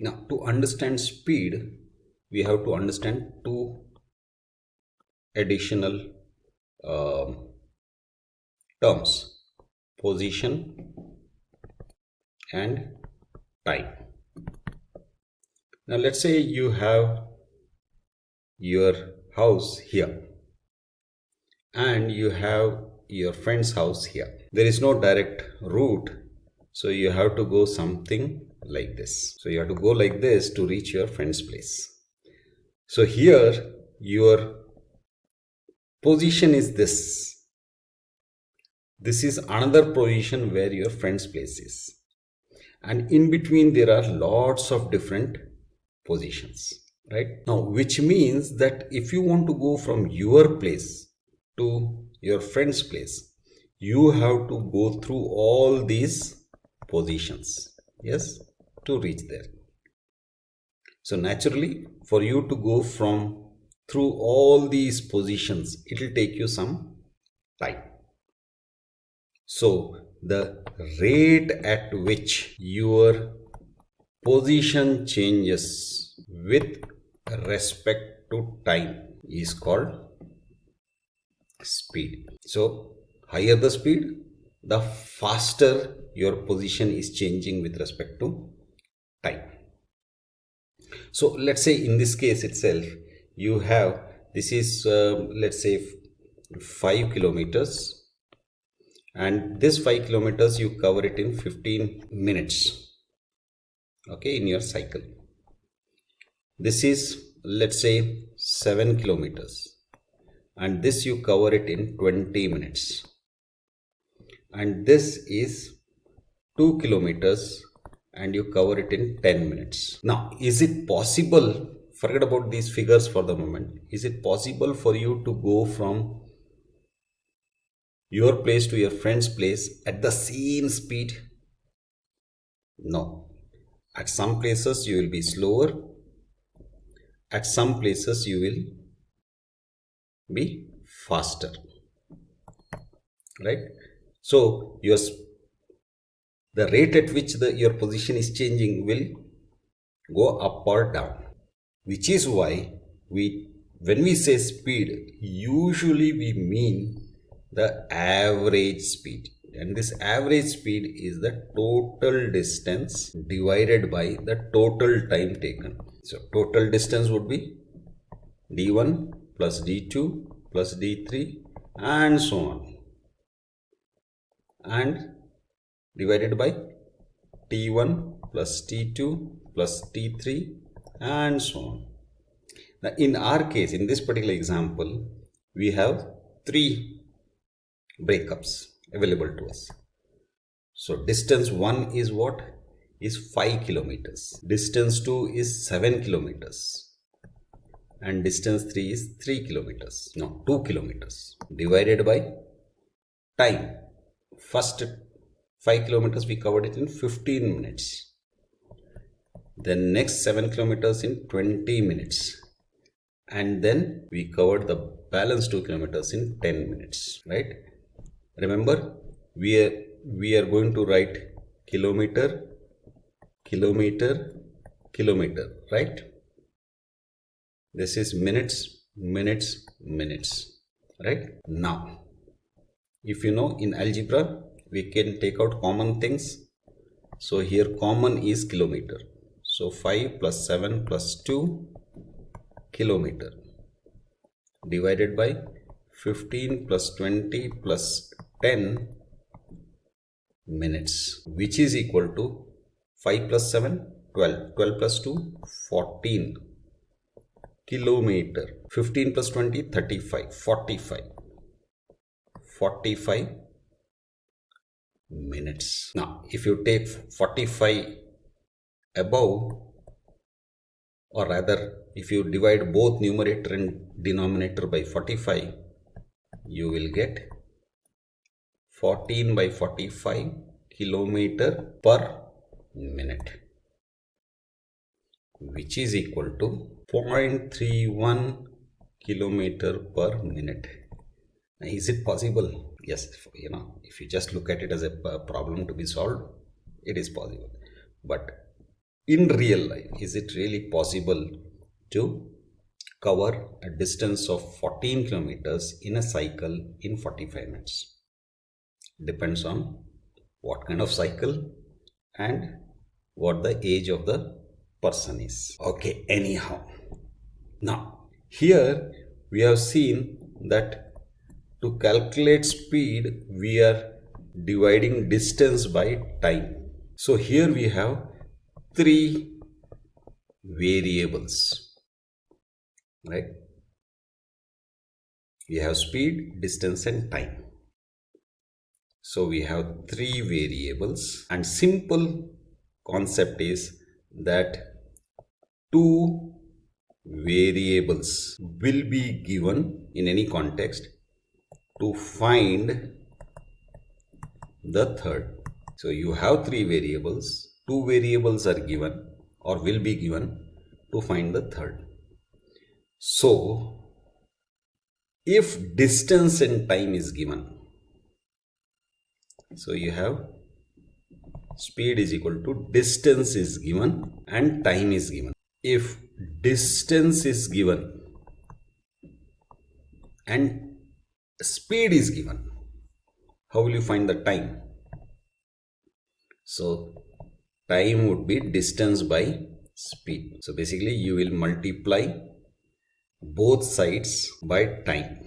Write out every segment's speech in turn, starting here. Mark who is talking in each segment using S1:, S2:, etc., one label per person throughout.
S1: Now, to understand speed, we have to understand two additional um, terms: position and time. Now, let's say you have your house here and you have your friend's house here. There is no direct route, so you have to go something like this. So you have to go like this to reach your friend's place. So here your position is this. This is another position where your friend's place is. And in between there are lots of different positions, right? Now, which means that if you want to go from your place to your friend's place, you have to go through all these positions, yes, to reach there. So naturally, for you to go from through all these positions, it will take you some time. So the rate at which your position changes with respect to time is called speed. So higher the speed, the faster your position is changing with respect to time. So let's say in this case itself, you have, this is let's say 5 kilometers, and this 5 kilometers you cover it in 15 minutes, okay, in your cycle. This is, let's say, 7 kilometers, and this you cover it in 20 minutes, and this is 2 kilometers and you cover it in 10 minutes. Now, is it possible, forget about these figures for the moment, is it possible for you to go from your place to your friend's place at the same speed? No. At some places you will be slower, at some places you will be faster, right? So the rate at which your position is changing will go up or down, which is why when we say speed, usually we mean the average speed, and this average speed is the total distance divided by the total time taken. So total distance would be d1 plus d2 plus d3 and so on, and divided by t1 plus t2 plus t3 and so on. Now, in our case, in this particular example, we have three breakups available to us. So distance 1 is what? Is 5 kilometers. Distance 2 is 7 kilometers. And distance 3 is 3 kilometers. No, 2 kilometers. Divided by time. First 5 kilometers we covered it in 15 minutes. Then next 7 kilometers in 20 minutes. And then we covered the balance 2 kilometers in 10 minutes, right? Remember, we are going to write kilometer, kilometer, kilometer, right? This is minutes, minutes, minutes, right? Now, if you know, in algebra, we can take out common things. So here common is kilometer. So 5 plus 7 plus 2 kilometer divided by 15 plus 20 plus 10 minutes, which is equal to 5 plus 7, 12, 12 plus 2, 14 kilometer, 15 plus 20, 35, 45, 45 minutes. Now, if you take 45 above, or rather, if you divide both numerator and denominator by 45, you will get 14 by 45 kilometer per minute, which is equal to 0.31 kilometer per minute. Now, is it possible? Yes, if you just look at it as a problem to be solved, it is possible. But in real life, is it really possible to cover a distance of 14 kilometers in a cycle in 45 minutes? Depends on what kind of cycle and what the age of the person is. Okay, anyhow. Now, here we have seen that to calculate speed, we are dividing distance by time. So here we have three variables, right? We have speed, distance and time. So we have three variables, and simple concept is that two variables will be given in any context to find the third. So you have three variables, two variables are given or will be given to find the third. So if distance and time is given, so you have speed is equal to distance is given and time is given. If distance is given and speed is given, how will you find the time? So time would be distance by speed. So basically you will multiply both sides by time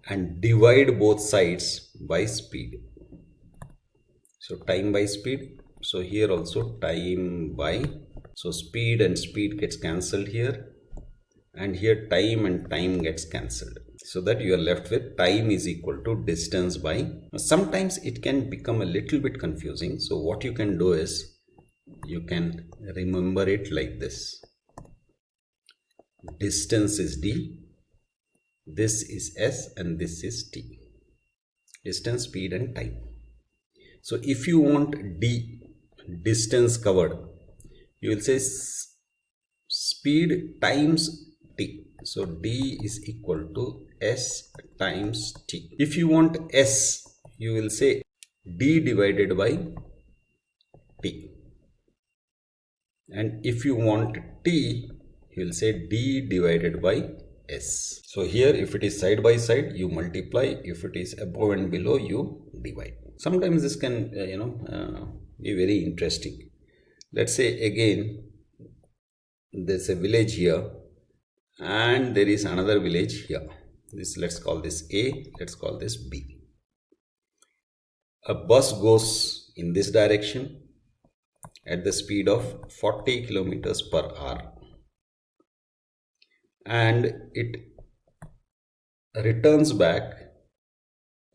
S1: and divide both sides by speed. So time by speed. So here also time by, so speed and speed gets cancelled here, and here time and time gets cancelled, so that you are left with time is equal to distance by. Sometimes it can become a little bit confusing. So what you can do is you can remember it like this. Distance is d, this is s, and this is t. Distance, speed and time. So if you want d, distance covered, you will say speed times t. So d is equal to s times t. If you want s, you will say d divided by t. And if you want t, you will say d divided by s. So here if it is side by side, you multiply. If it is above and below, you divide. Sometimes this can be very interesting. Let's say again there's a village here and there is another village here. This, let's call this A, let's call this B. A bus goes in this direction at the speed of 40 kilometers per hour and it returns back,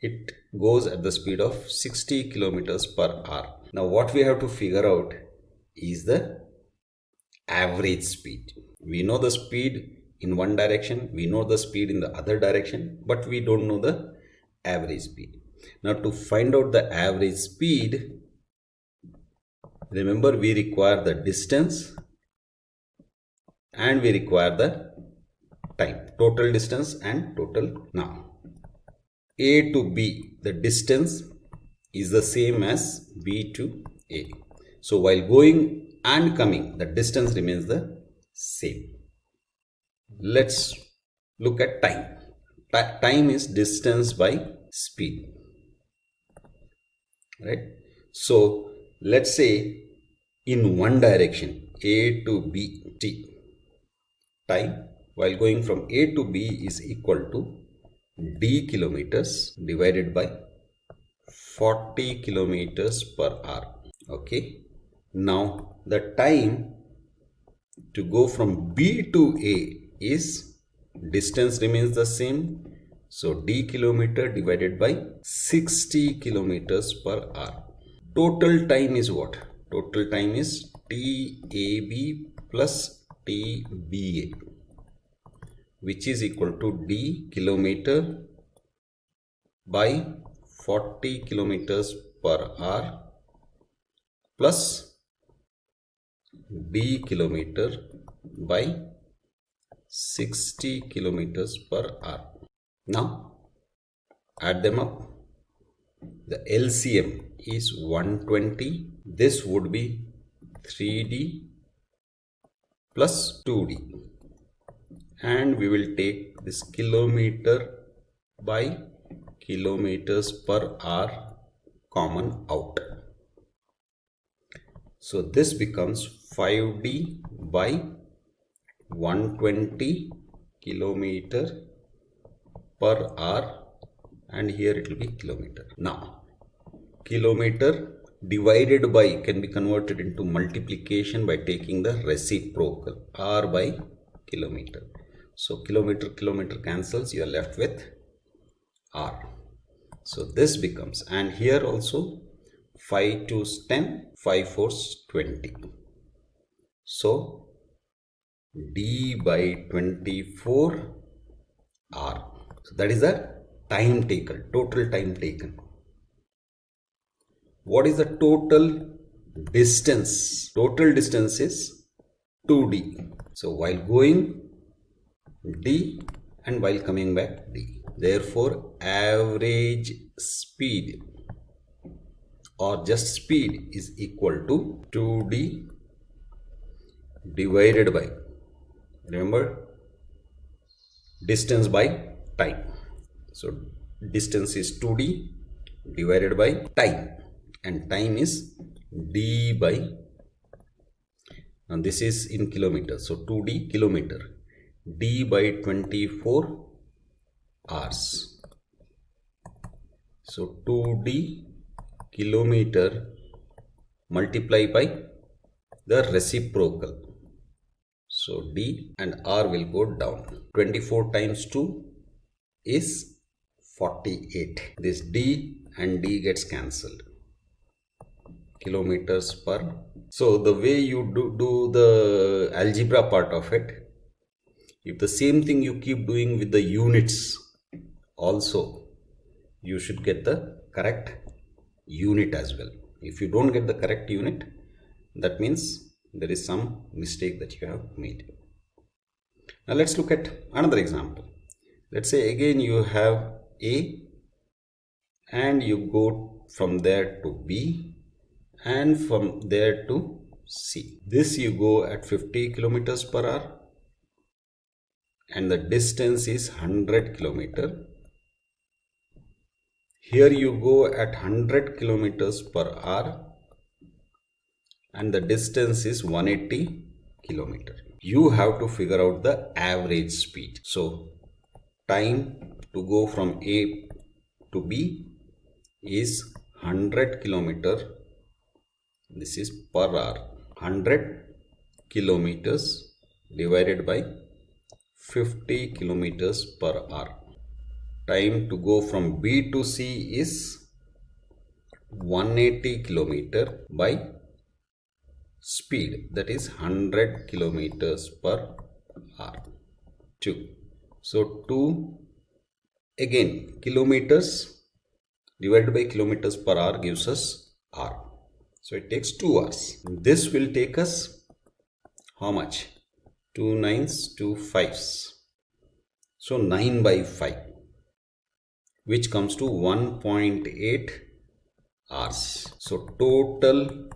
S1: it goes at the speed of 60 kilometers per hour. Now what we have to figure out is the average speed. We know the speed in one direction, we know the speed in the other direction, but we don't know the average speed. Now to find out the average speed, remember we require the distance and we require the time, total distance and total. Now A to B, the distance is the same as B to A. So while going and coming, the distance remains the same. Let's look at time. Time is distance by speed, right? So let's say in one direction, A to B, t, time while going from A to B is equal to d kilometers divided by 40 kilometers per hour. Okay. Now the time to go from B to A is, distance remains the same. So d kilometer divided by 60 kilometers per hour. Total time is what? Total time is TAB plus TBA, which is equal to d kilometer by 40 kilometers per hour plus d kilometer by 60 kilometers per hour. Now add them up. The LCM is 120. This would be 3D plus 2D, and we will take this kilometer by kilometers per hour common out. So this becomes 5D by 120 kilometer per hour, and here it will be kilometer. Now kilometer divided by can be converted into multiplication by taking the reciprocal, r by kilometer. So kilometer cancels, you are left with r. So this becomes, and here also 5 2's 10, 5 4's 20. So d by 24 r. So that is the time taken, total time taken. What is the total distance? Total distance is 2d. So while going d and while coming back d. Therefore average speed or just speed is equal to 2d divided by, remember, distance by time. So distance is 2d divided by time, and time is d by, and this is in kilometers, so 2d kilometer, d by 24 hours. So 2d kilometer multiply by the reciprocal, so d and r will go down. 24 times 2 is 48. This d and d gets cancelled. Kilometers per. So the way you do the algebra part of it, if the same thing you keep doing with the units also, you should get the correct unit as well. If you don't get the correct unit, that means there is some mistake that you have made. Now let's look at another example. Let's say again you have A and you go from there to B and from there to C. This you go at 50 kilometers per hour and the distance is 100 kilometer. Here you go at 100 kilometers per hour and the distance is 180 kilometer. You have to figure out the average speed. So time to go from A to B is 100 kilometer. This is per hour. 100 kilometers divided by 50 kilometers per hour. Time to go from B to C is 180 kilometer by speed, that is 100 kilometers per hour. 2. So 2 again kilometers divided by kilometers per hour gives us r. So it takes 2 hours. This will take us how much? 2 9s, 2 5s. So 9 by 5, which comes to 1.8 hours. So total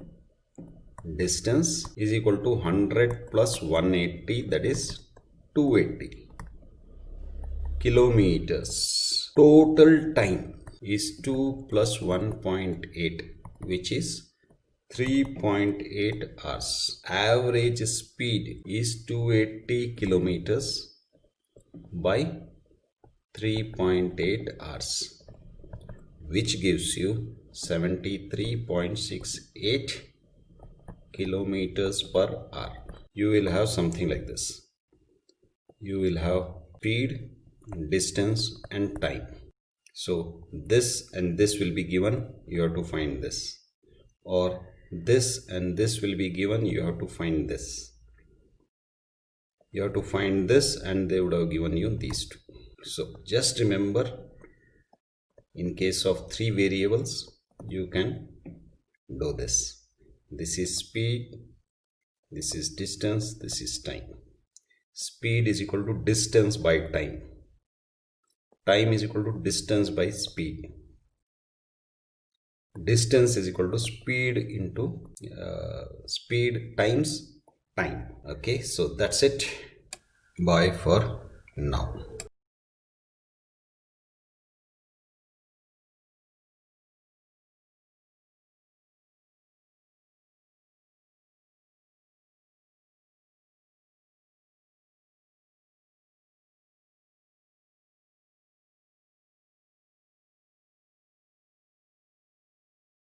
S1: distance is equal to 100 plus 180, that is 280 kilometers. Total time is 2 plus 1.8, which is 3.8 hours. Average speed is 280 kilometers by 3.8 hours, which gives you 73.68 kilometers per hour. You will have something like this. You will have speed, distance and time. So this and this will be given, you have to find this, or this and this will be given, you have to find this. You have to find this and they would have given you these two. So just remember, in case of 3 variables you can do this. This is speed, this is distance, this is time. Speed is equal to distance by time. Time is equal to distance by speed. distance is equal to speed into speed times time. Okay, so that's it. Bye for now.